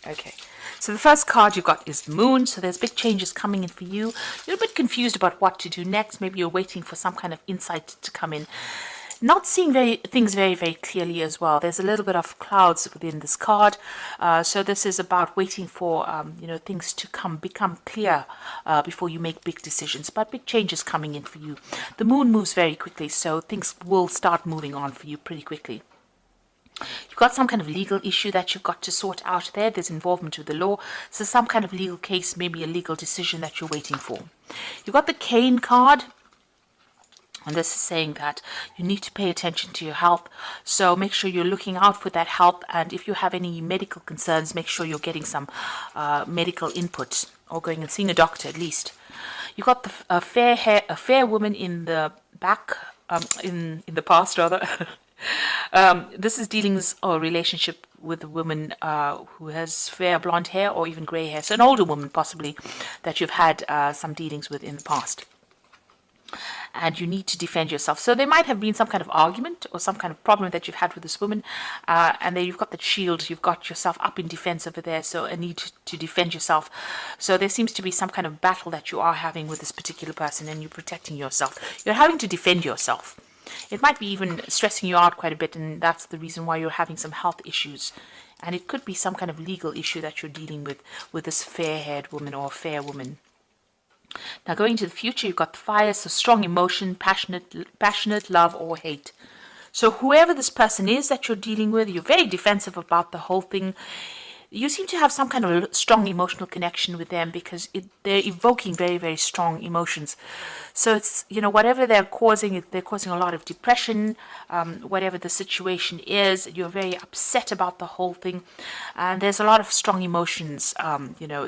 Okay, so the first card you've got is the Moon. So there's big changes coming in for you. You're a bit confused about what to do next. Maybe you're waiting for some kind of insight to come in. Not seeing things very, very clearly as well. There's a little bit of clouds within this card. So this is about waiting for, things to become clear before you make big decisions. But big changes coming in for you. The Moon moves very quickly, so things will start moving on for you pretty quickly. You've got some kind of legal issue that you've got to sort out there. There's involvement with the law. So some kind of legal case, maybe a legal decision that you're waiting for. You've got the Cane card. And this is saying that you need to pay attention to your health. So make sure you're looking out for that health. And if you have any medical concerns, make sure you're getting some medical input or going and seeing a doctor at least. You've got a fair woman in the back, in the past rather. This is dealings or relationship with a woman who has fair blonde hair or even grey hair. So an older woman possibly that you've had some dealings with in the past. And you need to defend yourself. So there might have been some kind of argument or some kind of problem that you've had with this woman. And then you've got the shield. You've got yourself up in defense over there. So a need to defend yourself. So there seems to be some kind of battle that you are having with this particular person and you're protecting yourself. You're having to defend yourself. It might be even stressing you out quite a bit, and that's the reason why you're having some health issues. And it could be some kind of legal issue that you're dealing with this fair-haired woman or fair woman. Now going to the future, you've got the fire, so strong emotion, passionate love or hate. So whoever this person is that you're dealing with, you're very defensive about the whole thing. You seem to have some kind of strong emotional connection with them because they're evoking very, very strong emotions. So it's, whatever they're causing a lot of depression, whatever the situation is, you're very upset about the whole thing. And there's a lot of strong emotions.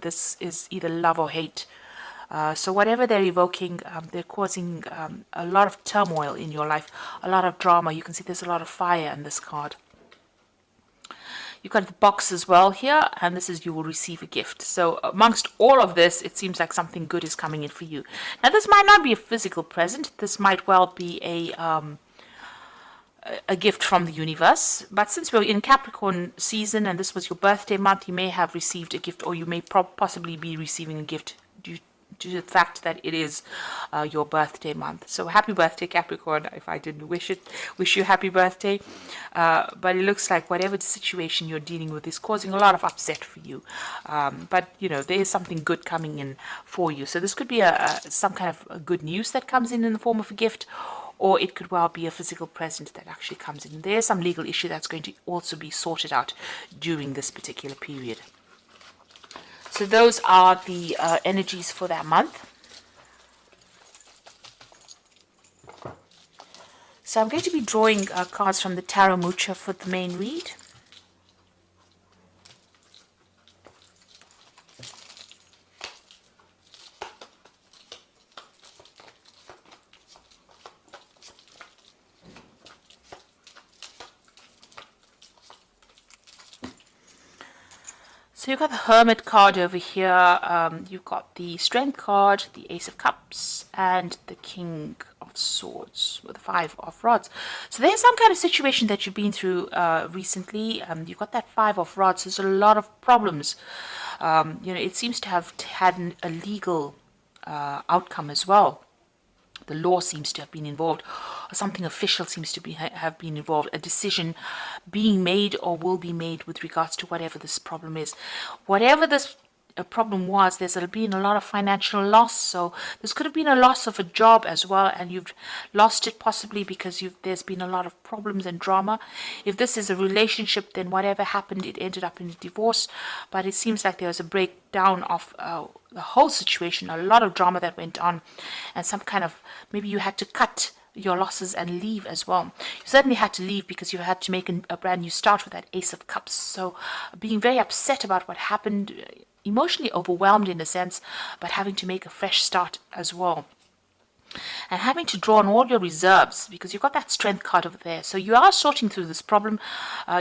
This is either love or hate. So whatever they're evoking, they're causing a lot of turmoil in your life, a lot of drama. You can see there's a lot of fire in this card. You've got the box as well here, and this is you will receive a gift. So amongst all of this, it seems like something good is coming in for you. Now, this might not be a physical present. This might well be a gift from the universe. But since we're in Capricorn season and this was your birthday month, you may have received a gift, or you may possibly be receiving a gift due to the fact that it is your birthday month. So happy birthday, Capricorn. If I didn't wish you happy birthday. But it looks like whatever the situation you're dealing with is causing a lot of upset for you. But there is something good coming in for you. So this could be some kind of good news that comes in the form of a gift, or it could well be a physical present that actually comes in. There's some legal issue that's going to also be sorted out during this particular period. So those are the energies for that month. So I'm going to be drawing cards from the Tarot Mucha for the main read. So you've got the Hermit card over here, you've got the Strength card, the Ace of Cups, and the King of Swords, with the Five of Rods. So there's some kind of situation that you've been through recently. You've got that Five of Rods. There's a lot of problems. It seems to have had a legal outcome as well. The law seems to have been involved, or something official seems to have been involved, a decision being made or will be made with regards to whatever this problem is. Whatever this problem was, there's been a lot of financial loss. So this could have been a loss of a job as well, and you've lost it possibly because there's been a lot of problems and drama. If this is a relationship, then whatever happened, it ended up in a divorce. But it seems like there was a breakdown of the whole situation, a lot of drama that went on, and some kind of, maybe you had to cut your losses and leave as well. You certainly had to leave because you had to make a brand new start with that Ace of Cups. So being very upset about what happened, emotionally overwhelmed in a sense, but having to make a fresh start as well. And having to draw on all your reserves because you've got that Strength card over there. So you are sorting through this problem.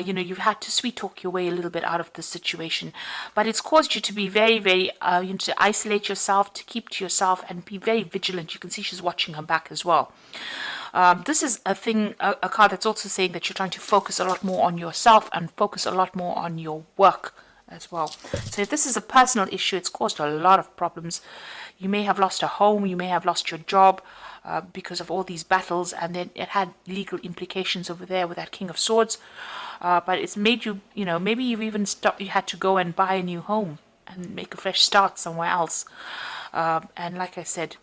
You've had to sweet talk your way a little bit out of this situation. But it's caused you to be very, very, to isolate yourself, to keep to yourself and be very vigilant. You can see she's watching her back as well. This is a card that's also saying that you're trying to focus a lot more on yourself and focus a lot more on your work as well. So if this is a personal issue, it's caused a lot of problems. You may have lost a home, you may have lost your job because of all these battles, and then it had legal implications over there with that King of Swords. But it's made you, maybe you've even you had to go and buy a new home and make a fresh start somewhere else. And like I said,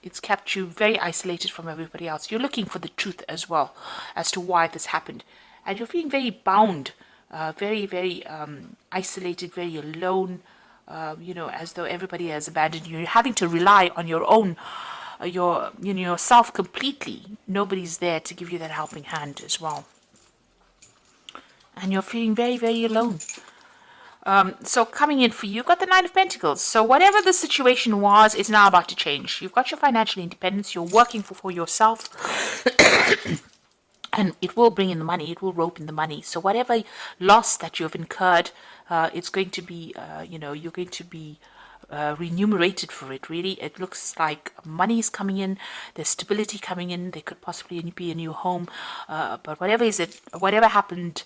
it's kept you very isolated from everybody else. You're looking for the truth as well as to why this happened. And you're feeling very bound, very, very isolated, very alone, as though everybody has abandoned you. You're having to rely on your own, yourself completely. Nobody's there to give you that helping hand as well. And you're feeling very, very alone. So coming in for you, you've got the Nine of Pentacles. So whatever the situation was, it's now about to change. You've got your financial independence. You're working for yourself. And it will bring in the money. It will rope in the money. So whatever loss that you've incurred, it's going to be, you're going to be remunerated for it. Really, it looks like money is coming in, there's stability coming in, there could possibly be a new home, but whatever happened,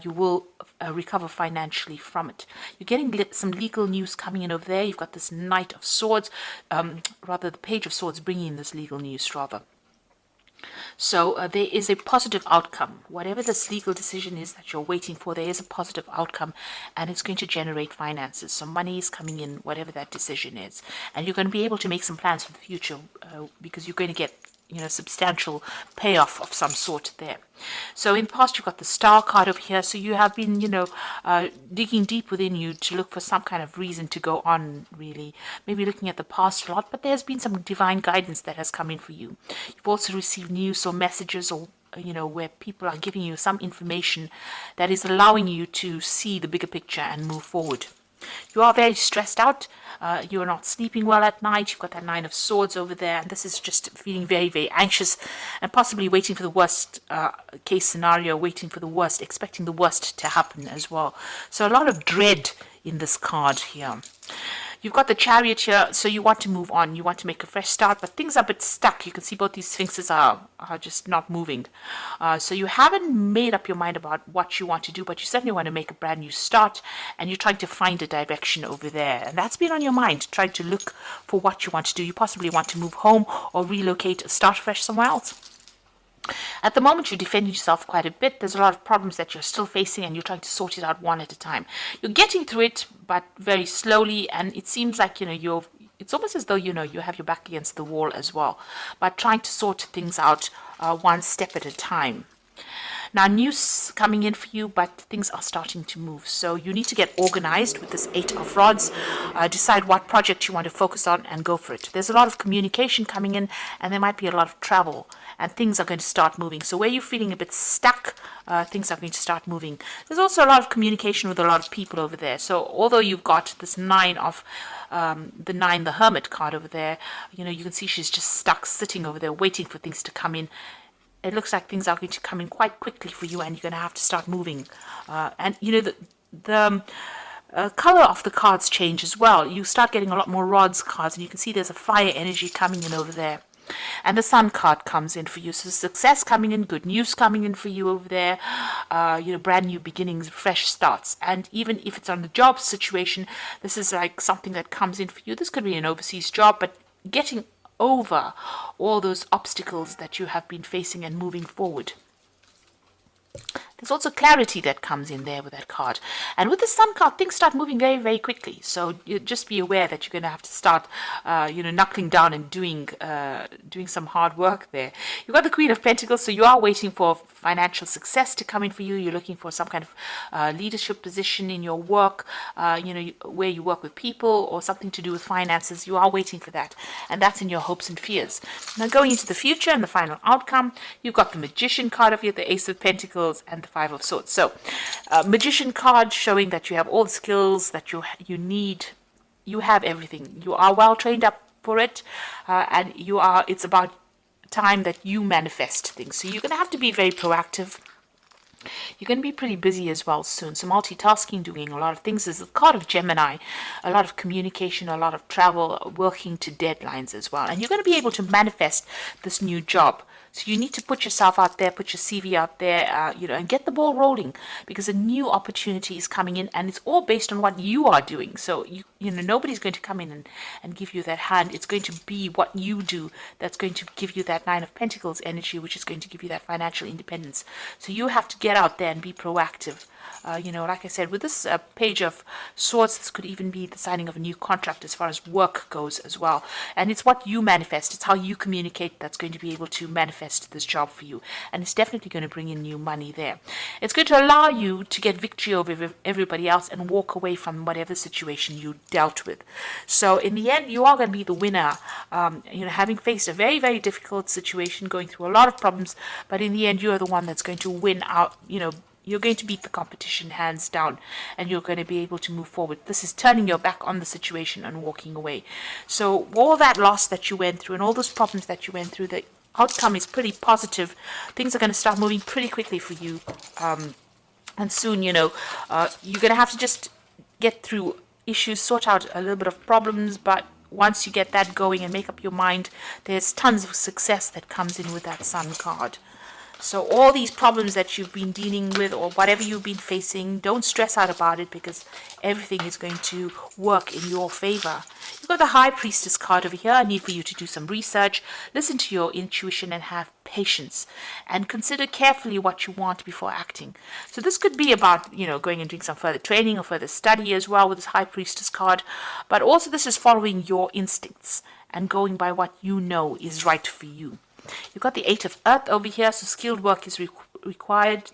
you will recover financially from it. You're getting some legal news coming in over there. You've got this Knight of Swords, rather the Page of Swords bringing in this legal news rather. So there is a positive outcome. Whatever this legal decision is that you're waiting for, there is a positive outcome, and it's going to generate finances. So money is coming in, whatever that decision is. And you're going to be able to make some plans for the future because you're going to get substantial payoff of some sort there. So in the past, you've got the Star card over here. So you have been, digging deep within you to look for some kind of reason to go on, really. Maybe looking at the past a lot, but there's been some divine guidance that has come in for you. You've also received news or messages or where people are giving you some information that is allowing you to see the bigger picture and move forward. You are very stressed out. You are not sleeping well at night. You've got that Nine of Swords over there. And this is just feeling very, very anxious and possibly waiting for the worst case scenario, waiting for the worst, expecting the worst to happen as well. So a lot of dread in this card here. You've got the Chariot here, so you want to move on. You want to make a fresh start, but things are a bit stuck. You can see both these sphinxes are just not moving. So you haven't made up your mind about what you want to do, but you certainly want to make a brand new start, and you're trying to find a direction over there. And that's been on your mind, trying to look for what you want to do. You possibly want to move home or relocate or start fresh somewhere else. At the moment, you're defending yourself quite a bit. There's a lot of problems that you're still facing, and you're trying to sort it out one at a time. You're getting through it, but very slowly, and it seems like, it's almost as though, you have your back against the wall as well, but trying to sort things out one step at a time. Now, news coming in for you, but things are starting to move. So you need to get organized with this Eight of Rods. Decide what project you want to focus on and go for it. There's a lot of communication coming in, and there might be a lot of travel, and things are going to start moving. So where you're feeling a bit stuck, things are going to start moving. There's also a lot of communication with a lot of people over there. So although you've got this Nine of the Hermit card over there, you can see she's just stuck sitting over there waiting for things to come in. It looks like things are going to come in quite quickly for you, and you're going to have to start moving. And the color of the cards change as well. You start getting a lot more rods cards, and you can see there's a fire energy coming in over there. And the Sun card comes in for you. So success coming in, good news coming in for you over there. Brand new beginnings, fresh starts. And even if it's on the job situation, this is like something that comes in for you. This could be an overseas job, but getting over all those obstacles that you have been facing and moving forward. There's also clarity that comes in there with that card. And with the Sun card, things start moving very, very quickly. So you just be aware that you're going to have to start, knuckling down and doing some hard work there. You've got the Queen of Pentacles, so you are waiting for financial success to come in for you. You're looking for some kind of leadership position in your work, where you work with people or something to do with finances. You are waiting for that. And that's in your hopes and fears. Now going into the future and the final outcome, you've got the Magician card of you, the Ace of Pentacles, and the Five of Swords. So, Magician card showing that you have all the skills that you need. You have everything. You are well trained up for it, and it's about time that you manifest things. So you're going to have to be very proactive. You're going to be pretty busy as well soon. So multitasking, doing a lot of things. There's a card of Gemini, a lot of communication, a lot of travel, working to deadlines as well. And you're going to be able to manifest this new job. So you need to put yourself out there, put your CV out there, and get the ball rolling, because a new opportunity is coming in, and it's all based on what you are doing. So nobody's going to come in and give you that hand. It's going to be what you do that's going to give you that Nine of Pentacles energy, which is going to give you that financial independence. So you have to get out there and be proactive. Like I said, with this Page of Swords, this could even be the signing of a new contract as far as work goes as well. And it's what you manifest. It's how you communicate that's going to be able to manifest this job for you. And it's definitely going to bring in new money there. It's going to allow you to get victory over everybody else and walk away from whatever situation you dealt with. So in the end, you are going to be the winner, having faced a very, very difficult situation, going through a lot of problems. But in the end, you are the one that's going to win out, you're going to beat the competition hands down, and you're going to be able to move forward. This is turning your back on the situation and walking away. So all that loss that you went through and all those problems that you went through, the outcome is pretty positive. Things are going to start moving pretty quickly for you. And soon, you're going to have to just get through issues, sort out a little bit of problems, but once you get that going and make up your mind, there's tons of success that comes in with that Sun card. So all these problems that you've been dealing with, or whatever you've been facing, don't stress out about it, because everything is going to work in your favor. You've got the High Priestess card over here. I need for you to do some research, listen to your intuition, and have patience, and consider carefully what you want before acting. So this could be about, going and doing some further training or further study as well with this High Priestess card. But also this is following your instincts and going by what you know is right for you. You've got the Eight of Earth over here, so skilled work is required.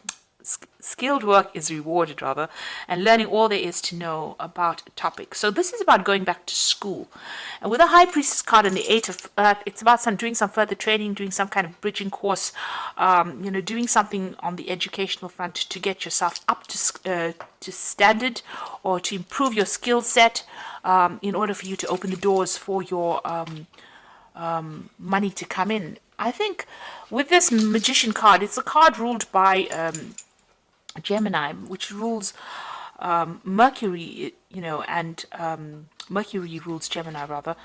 Skilled work is rewarded, rather, and learning all there is to know about a topic. So this is about going back to school. And with the High Priestess card and the Eight of Earth, it's about doing some further training, doing some kind of bridging course, doing something on the educational front to get yourself up to standard, or to improve your skill set, in order for you to open the doors for your money to come in. I think with this Magician card, it's a card ruled by Gemini, which rules Mercury, and Mercury rules Gemini, rather.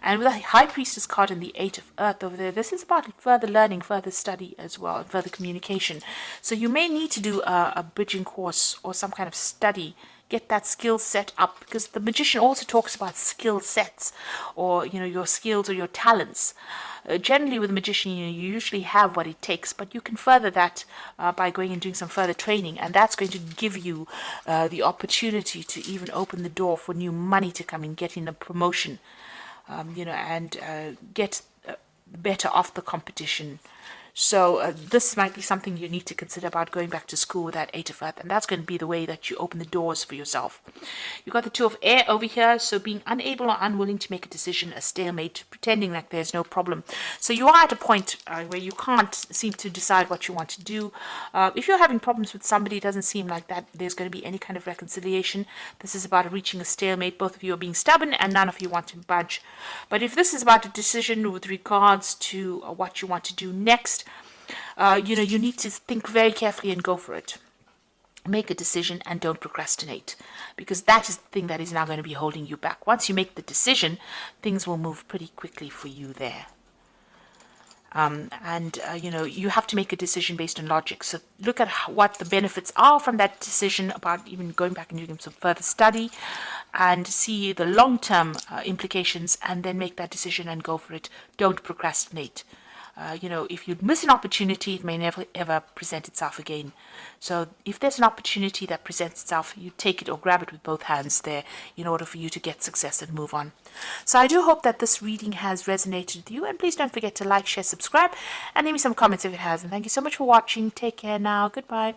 And with the High Priestess card and the Eight of Earth over there, this is about further learning, further study as well, and further communication. So you may need to do a bridging course or some kind of study, get that skill set up, because the Magician also talks about skill sets, or your skills or your talents. Generally with a Magician, you usually have what it takes, but you can further that by going and doing some further training, and that's going to give you the opportunity to even open the door for new money to come in, getting a promotion, and get better off the competition. So this might be something you need to consider about going back to school with that Eight of Earth, and that's going to be the way that you open the doors for yourself. You've got the Two of Air over here, so being unable or unwilling to make a decision, a stalemate, pretending like there's no problem. So you are at a point where you can't seem to decide what you want to do. If you're having problems with somebody, it doesn't seem like that there's going to be any kind of reconciliation. This is about reaching a stalemate. Both of you are being stubborn, and none of you want to budge. But if this is about a decision with regards to what you want to do next, you need to think very carefully and go for it. Make a decision and don't procrastinate, because that is the thing that is now going to be holding you back. Once you make the decision, things will move pretty quickly for you there. You have to make a decision based on logic. So look at what the benefits are from that decision, about even going back and doing some further study, and see the long-term implications, and then make that decision and go for it. Don't procrastinate. If you miss an opportunity, it may never ever present itself again. So if there's an opportunity that presents itself, you take it or grab it with both hands there, in order for you to get success and move on. So I do hope that this reading has resonated with you, and please don't forget to like, share, subscribe, and leave me some comments if it has. And thank you so much for watching. Take care now. Goodbye.